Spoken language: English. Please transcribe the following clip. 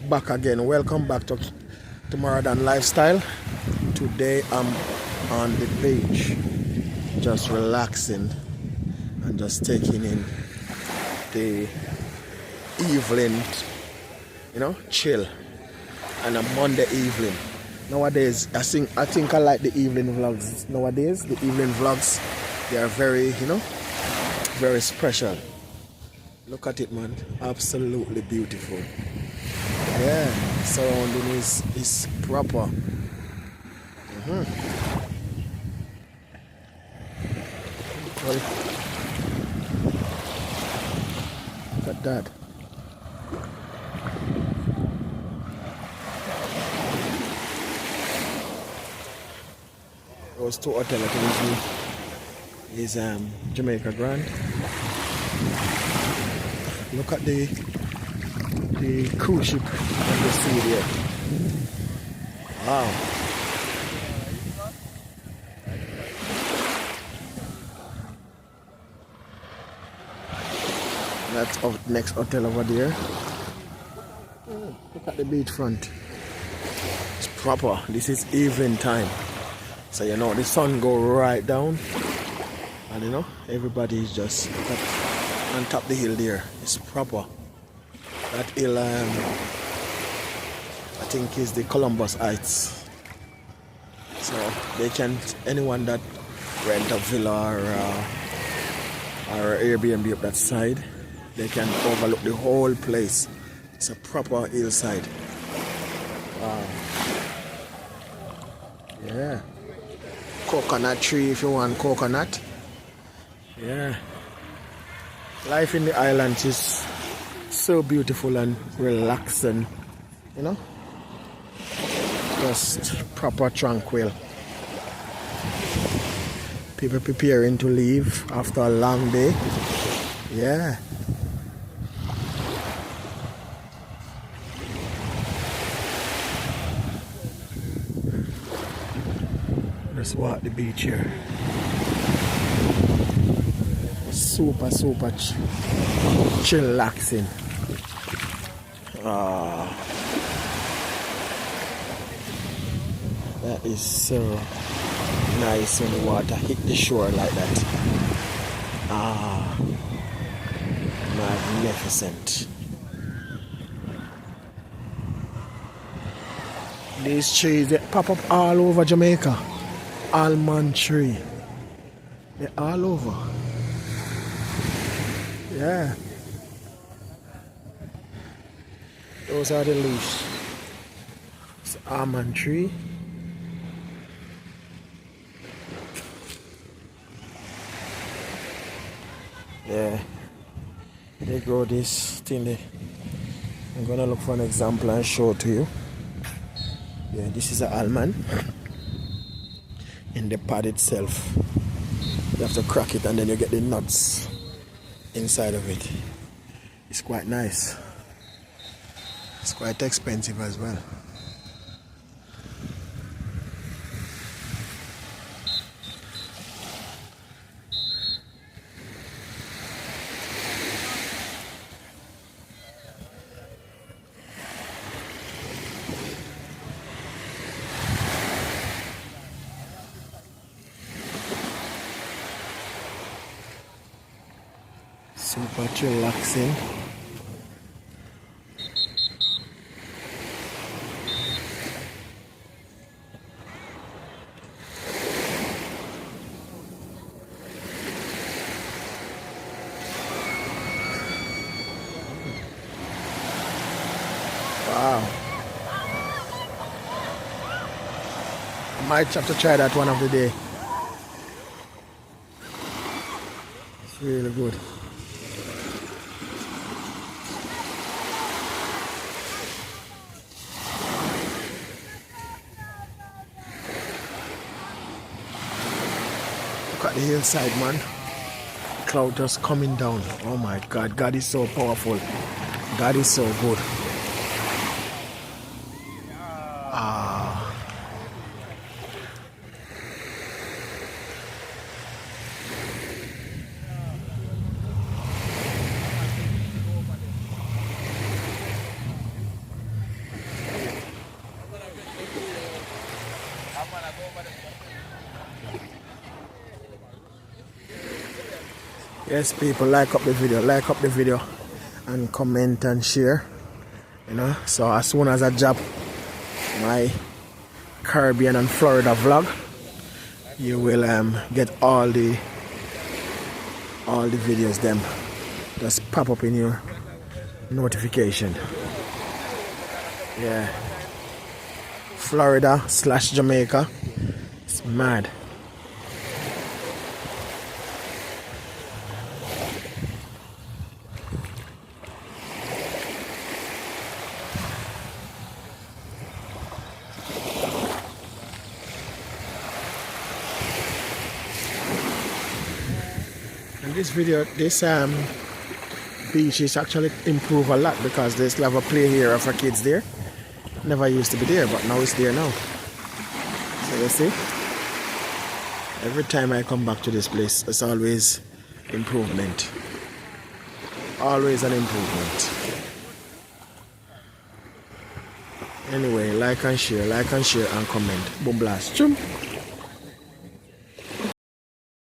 back again. Welcome back to Marathon Lifestyle. Today I'm on the beach, just relaxing and just taking in the evening, chill. And a Monday evening. Nowadays, I think I like the evening vlogs. Nowadays, the evening vlogs, they are very, very special. Look at it, man. Absolutely beautiful. Yeah, surrounding is proper. Well, look at that. Those two hotels is Jamaica Grand. Look at the cruise ship on the sea there. Wow. That's our next hotel over there. Look at the beachfront. It's proper. This is evening time. So the sun go right down. And everybody is just on top of the hill there. It's proper. That hill, I think, is the Columbus Heights. So anyone that rent a villa or Airbnb up that side, they can overlook the whole place. It's a proper hillside. Wow. Yeah. Coconut tree if you want coconut. Yeah. Life in the islands is so beautiful and relaxing, just proper tranquil. People preparing to leave after a long day. Yeah. Let's walk the beach here. Super chillaxing. That is so nice when the water hit the shore like that. Magnificent. These trees, they pop up all over Jamaica. Almond tree. They're all over. Yeah. Those are the leaves. It's almond tree. Yeah. They grow this thing there. I'm gonna look for an example and show it to you. Yeah, this is an almond. In the pod itself. You have to crack it and then you get the nuts inside of it. It's quite nice. It's quite expensive as well. Super relaxing. Wow. I might have to try that one of the day. It's really good. Look at the hillside, man. Cloud just coming down. Oh my God, God is so powerful. God is so good. Yes, people, like up the video, and comment and share. You know, so as soon as I drop my Caribbean and Florida vlog, you will get all the videos them just pop up in your notification. Yeah, Florida / Jamaica, it's mad. And this beach is actually improved a lot because there's a play area for kids there. Never used to be there, but now it's there now. So you see, every time I come back to this place, it's always improvement. Always an improvement. Anyway, like and share and comment. Boom blast. Chum.